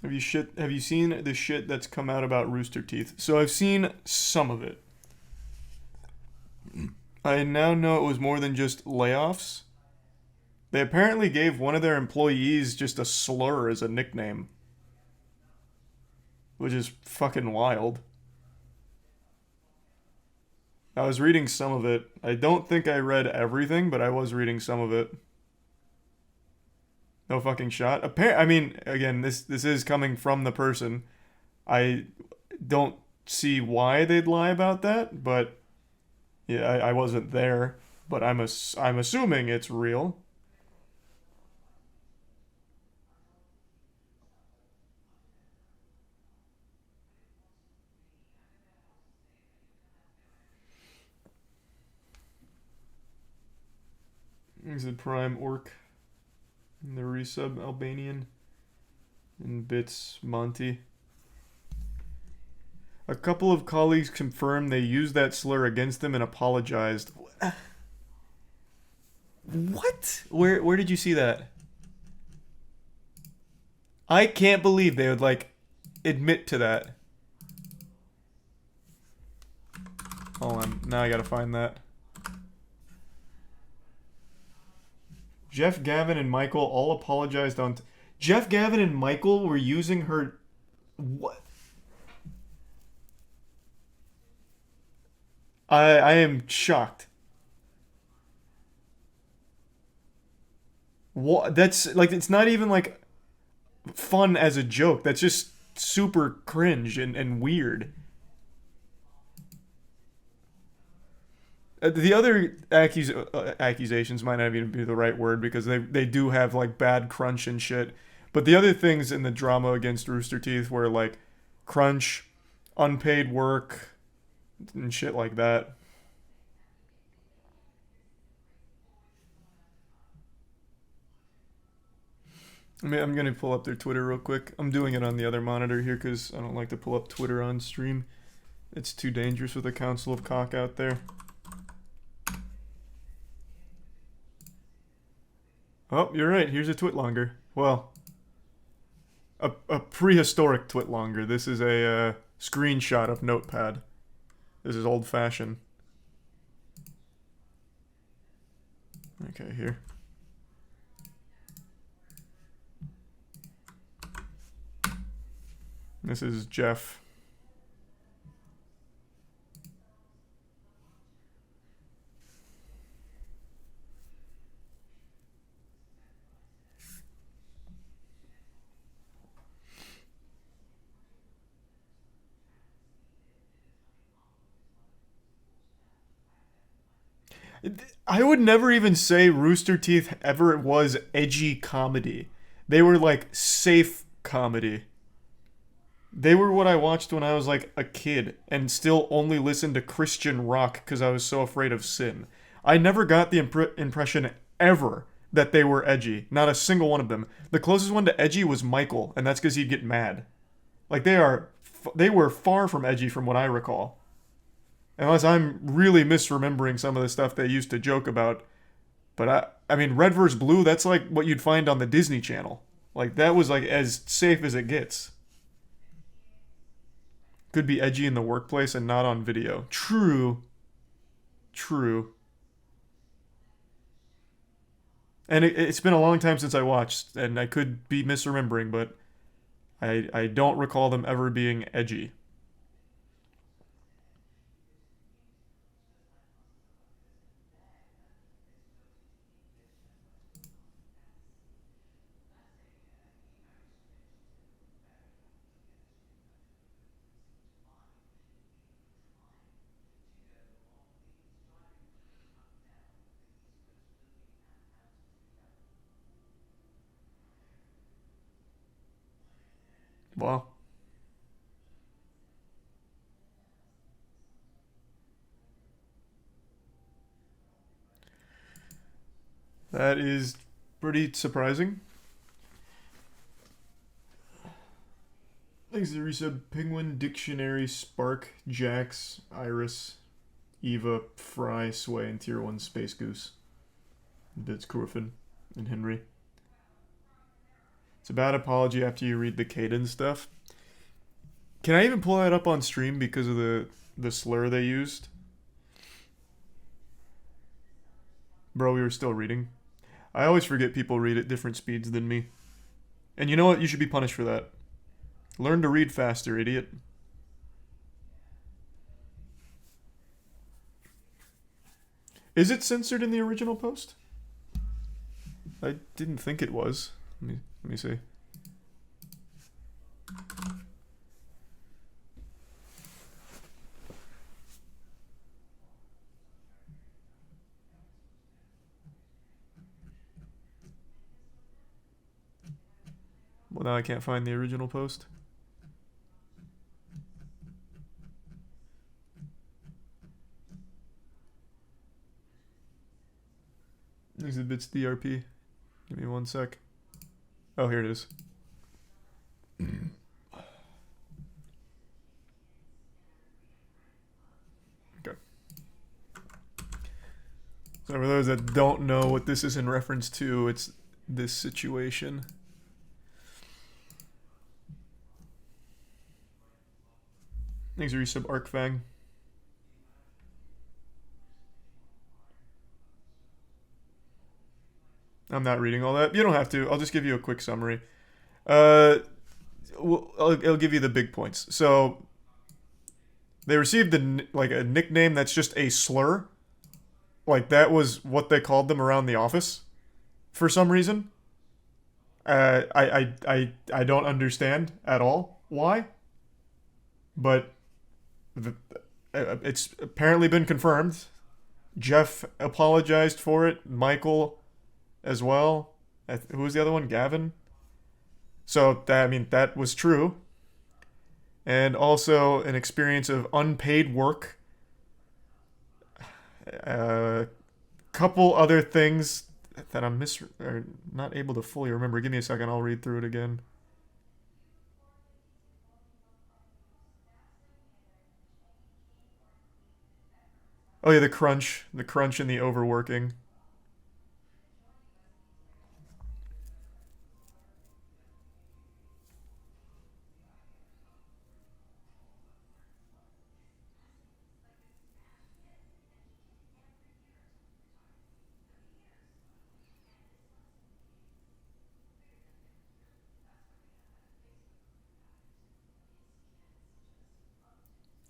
Have you seen the shit that's come out about Rooster Teeth? So I've seen some of it. I now know it was more than just layoffs. They apparently gave one of their employees just a slur as a nickname, which is fucking wild. I was reading some of it. I don't think I read everything, but I was reading some of it. No fucking shot. I mean, again, this is coming from the person. I don't see why they'd lie about that, but yeah, I wasn't there. But I'm assuming it's real. He's a prime orc. And the resub Albanian. And bits Monty. A couple of colleagues confirmed they used that slur against them and apologized. What? Where did you see that? I can't believe they would like admit to that. Hold on, now I gotta find that. Jeff, Gavin, and Michael all apologized on. Jeff, Gavin, and Michael were using her. What? I am shocked. What? That's like it's not even like fun as a joke. That's just super cringe and weird. The other accusations might not even be the right word because they do have like bad crunch and shit. But the other things in the drama against Rooster Teeth were like crunch, unpaid work, and shit like that. I mean, I'm gonna pull up their Twitter real quick. I'm doing it on the other monitor here because I don't like to pull up Twitter on stream. It's too dangerous with the Council of Cock out there. Oh, you're right. Here's a Twitlonger. Well, a prehistoric Twitlonger. This is a screenshot of Notepad. This is old fashioned. Okay, here. This is Jeff. I would never even say Rooster Teeth ever was edgy comedy. They were like safe comedy. They were what I watched when I was like a kid and still only listened to Christian rock because I was so afraid of sin. I never got the impression ever that they were edgy. Not a single one of them. The closest one to edgy was Michael, and that's because he'd get mad. Like they were far from edgy from what I recall. Unless I'm really misremembering some of the stuff they used to joke about. But I mean, Red vs. Blue, that's like what you'd find on the Disney Channel. Like, that was like as safe as it gets. Could be edgy in the workplace and not on video. True. True. And it's been a long time since I watched, and I could be misremembering, but I don't recall them ever being edgy. Well, that is pretty surprising. Thanks to resub Penguin, Dictionary, Spark, Jax, Iris, Eva, Fry, Sway, and Tier 1 Space Goose. Bits Corfin and Henry. It's a bad apology after you read the Caden stuff. Can I even pull that up on stream because of the slur they used? Bro, we were still reading. I always forget people read at different speeds than me. And you know what? You should be punished for that. Learn to read faster, idiot. Is it censored in the original post? I didn't think it was. Let me see. Well, now I can't find the original post. Exhibits DRP. Give me 1 sec. Oh, here it is. Okay. So for those that don't know what this is in reference to, it's this situation. Thanks, resub Arcfang. I'm not reading all that. You don't have to. I'll just give you a quick summary. I'll give you the big points. So they received a nickname that's just a slur. Like that was what they called them around the office, for some reason. I don't understand at all why. But it's apparently been confirmed. Jeff apologized for it. Michael as well. Who was the other one? Gavin. So that was true. And also an experience of unpaid work. Couple other things that I'm not able to fully remember. Give me a second. I'll read through it again. Oh yeah, the crunch and the overworking.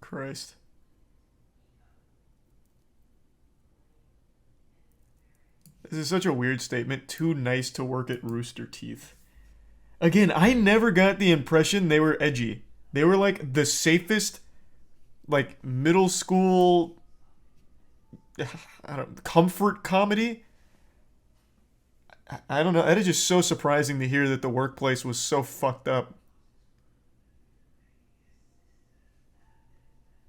Christ. This is such a weird statement. Too nice to work at Rooster Teeth. Again, I never got the impression they were edgy. They were like the safest, like middle school, comfort comedy. I don't know. That is just so surprising to hear that the workplace was so fucked up.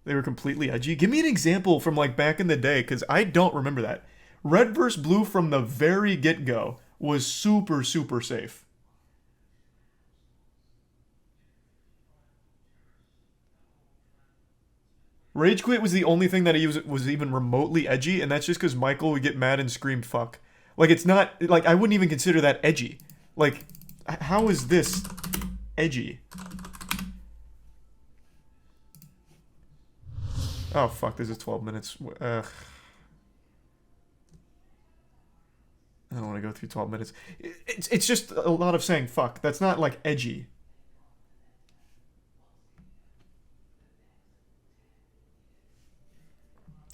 They were completely edgy. Give me an example from like back in the day, because I don't remember that. Red vs. Blue from the very get-go was super, super safe. Rage Quit was the only thing that he was even remotely edgy, and that's just because Michael would get mad and scream fuck. Like, it's not, like, I wouldn't even consider that edgy. Like, how is this edgy? Oh, fuck, this is 12 minutes. I don't want to go through 12 minutes. It's just a lot of saying fuck. That's not, like, edgy.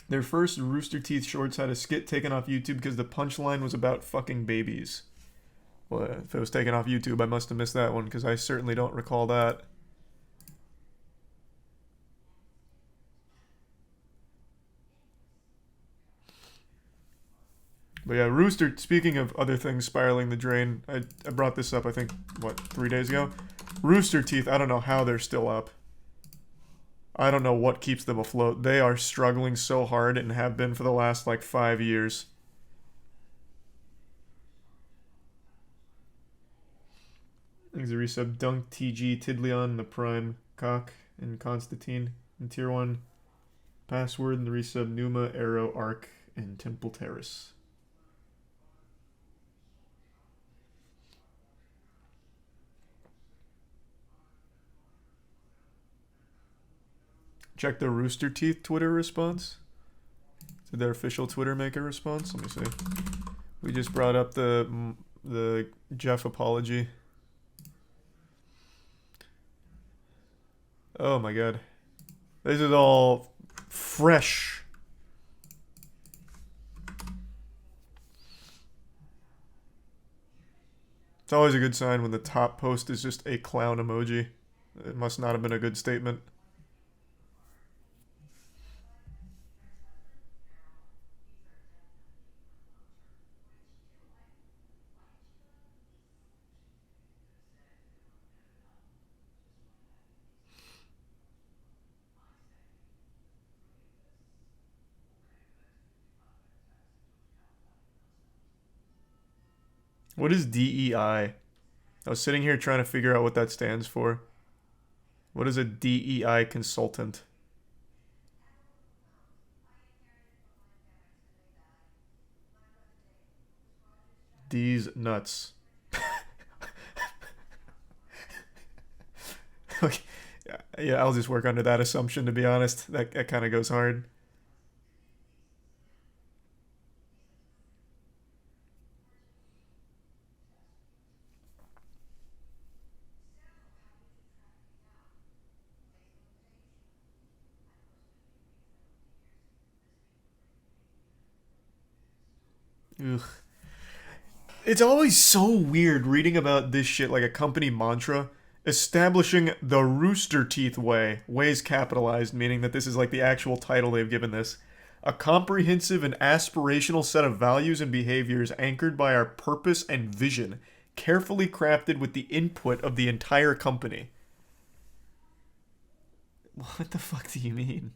Their first Rooster Teeth shorts had a skit taken off YouTube because the punchline was about fucking babies. Well, if it was taken off YouTube, I must have missed that one, because I certainly don't recall that. But yeah, Rooster, speaking of other things spiraling the drain, I brought this up, I think, what, 3 days ago? Rooster Teeth, I don't know how they're still up. I don't know what keeps them afloat. They are struggling so hard and have been for the last, like, 5 years. Thanks a resub. Dunk, TG, Tidleon, the Prime, Cock, and Constantine. In Tier 1, Password, and the resub, Numa, Arrow, Arc, and Temple Terrace. Check the Rooster Teeth Twitter response. Did their official Twitter make a response? Let me see. We just brought up the Jeff apology. Oh my god. This is all fresh. It's always a good sign when the top post is just a clown emoji. It must not have been a good statement. What is DEI? I was sitting here trying to figure out what that stands for. What is a DEI consultant? D's nuts. Okay. Yeah, I'll just work under that assumption, to be honest. That kind of goes hard. Ugh. It's always so weird reading about this shit like a company mantra. Establishing the Rooster Teeth way. Way's capitalized, meaning that this is like the actual title they've given this. A comprehensive and aspirational set of values and behaviors anchored by our purpose and vision, carefully crafted with the input of the entire company. What the fuck do you mean?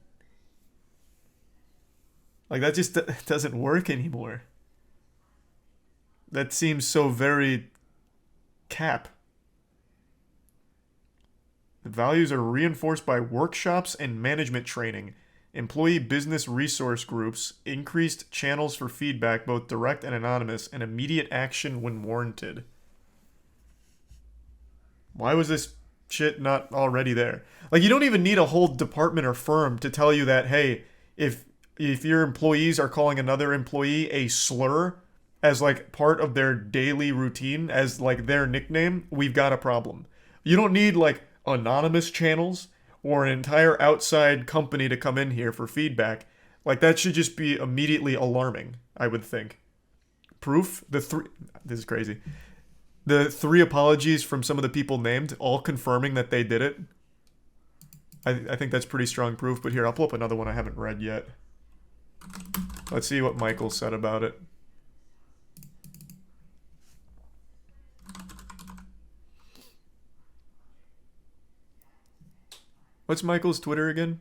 Like, that just doesn't work anymore. That seems so very cap. The values are reinforced by workshops and management training, employee business resource groups, increased channels for feedback, both direct and anonymous, and immediate action when warranted. Why was this shit not already there? Like, you don't even need a whole department or firm to tell you that, hey, if your employees are calling another employee a slur as like part of their daily routine, as like their nickname, we've got a problem. You don't need like anonymous channels or an entire outside company to come in here for feedback. Like, that should just be immediately alarming, I would think. Proof? This is crazy. The 3 apologies from some of the people named, all confirming that they did it. I think that's pretty strong proof, but here, I'll pull up another one I haven't read yet. Let's see what Michael said about it. What's Michael's Twitter again?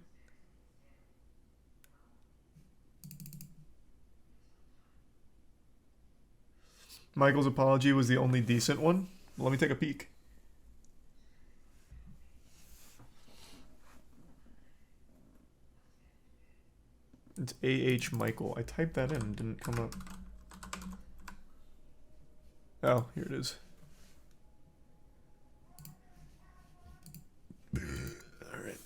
Michael's apology was the only decent one? Let me take a peek. It's AH Michael. I typed that in and didn't come up. Oh, here it is. Alright.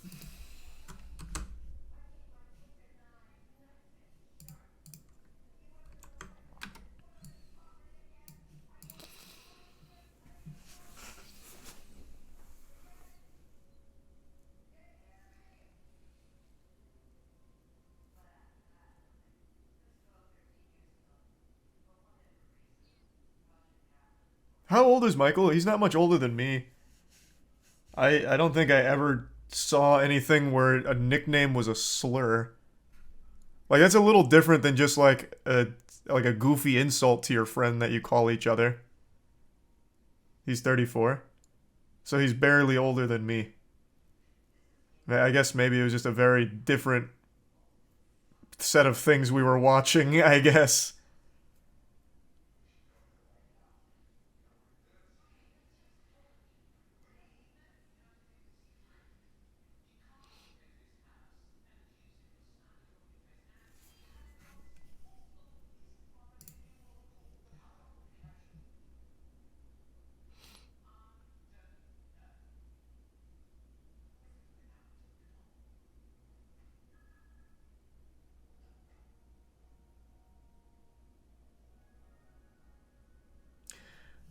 How old is Michael? He's not much older than me. I don't think I ever saw anything where a nickname was a slur. Like, that's a little different than just like a goofy insult to your friend that you call each other. He's 34. So he's barely older than me. I guess maybe it was just a very different set of things we were watching, I guess.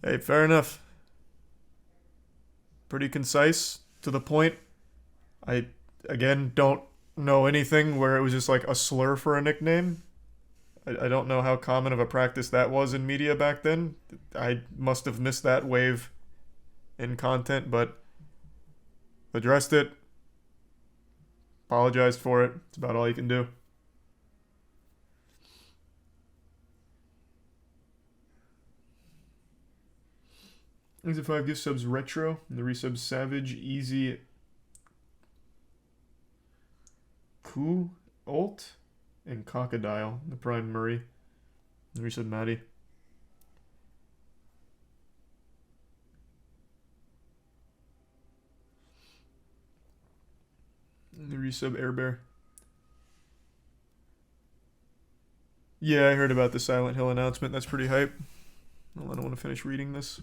Hey, fair enough. Pretty concise, to the point. I, again, don't know anything where it was just like a slur for a nickname. I don't know how common of a practice that was in media back then. I must have missed that wave in content, but addressed it, apologized for it. It's about all you can do. Thanks for 5 gift subs retro. And the resub Savage, Easy, Coup, Alt, and Crocodile. The Prime Murray. And the resub Maddie. And the resub Airbear. Yeah, I heard about the Silent Hill announcement. That's pretty hype. Well, I don't want to finish reading this.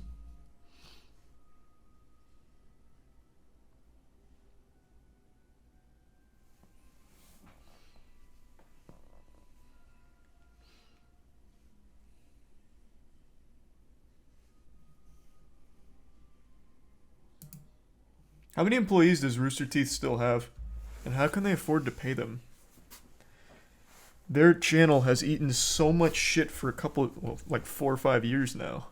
How many employees does Rooster Teeth still have? And how can they afford to pay them? Their channel has eaten so much shit for a couple, well, like 4 or 5 years now.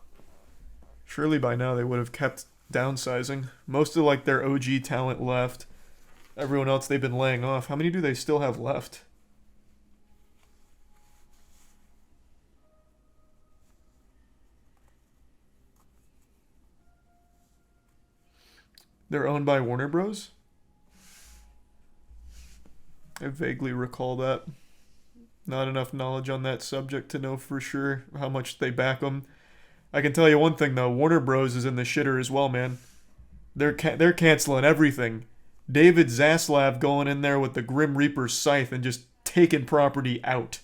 Surely by now they would have kept downsizing. Most of like their OG talent left. Everyone else they've been laying off. How many do they still have left? They're owned by Warner Bros. I vaguely recall that. Not enough knowledge on that subject to know for sure how much they back them. I can tell you one thing though, Warner Bros is in the shitter as well, man. They're canceling everything. David Zaslav going in there with the Grim Reaper scythe and just taking property out.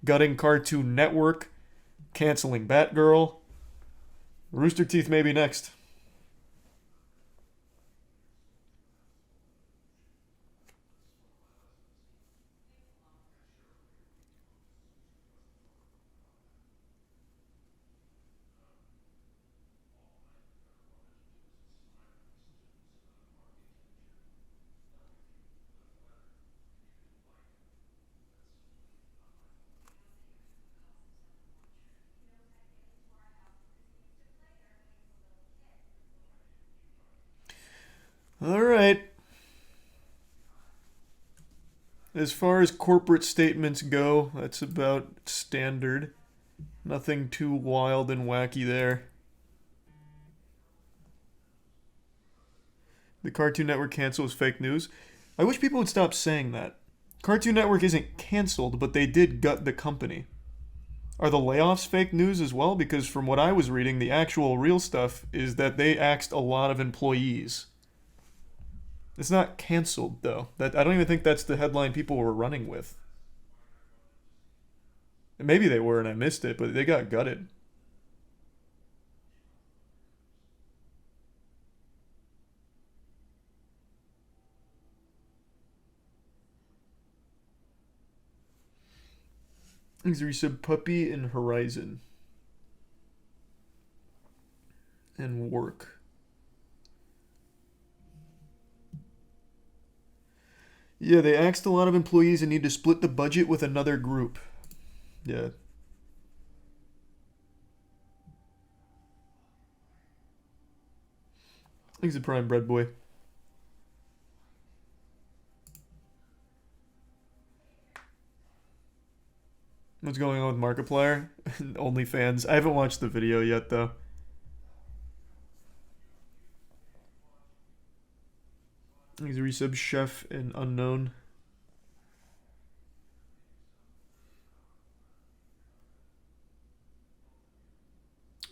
Gutting Cartoon Network, canceling Batgirl. Rooster Teeth maybe next. Alright. As far as corporate statements go, that's about standard. Nothing too wild and wacky there. The Cartoon Network cancel is fake news. I wish people would stop saying that. Cartoon Network isn't canceled, but they did gut the company. Are the layoffs fake news as well? Because from what I was reading, the actual real stuff is that they axed a lot of employees. It's not canceled though. That I don't even think that's the headline people were running with. Maybe they were and I missed it, but they got gutted. Resub Puppy and Horizon. And Work. Yeah, they axed a lot of employees and need to split the budget with another group. Yeah. Thanks to Prime Bread Boy. What's going on with Markiplier? OnlyFans. I haven't watched the video yet though. He's a resub Chef and Unknown.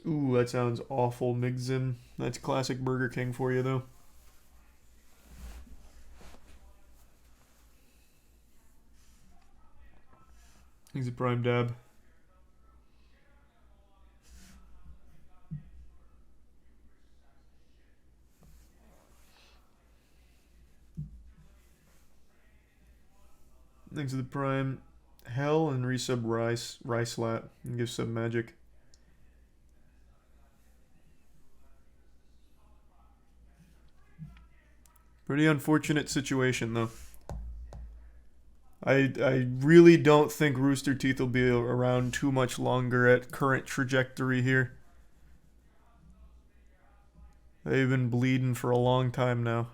Ooh, that sounds awful, Migzim. That's classic Burger King for you though. He's a prime dab. Thanks to the prime Hell and resub Rice Lat and give sub Magic. Pretty unfortunate situation, though. I really don't think Rooster Teeth will be around too much longer at current trajectory here. They've been bleeding for a long time now.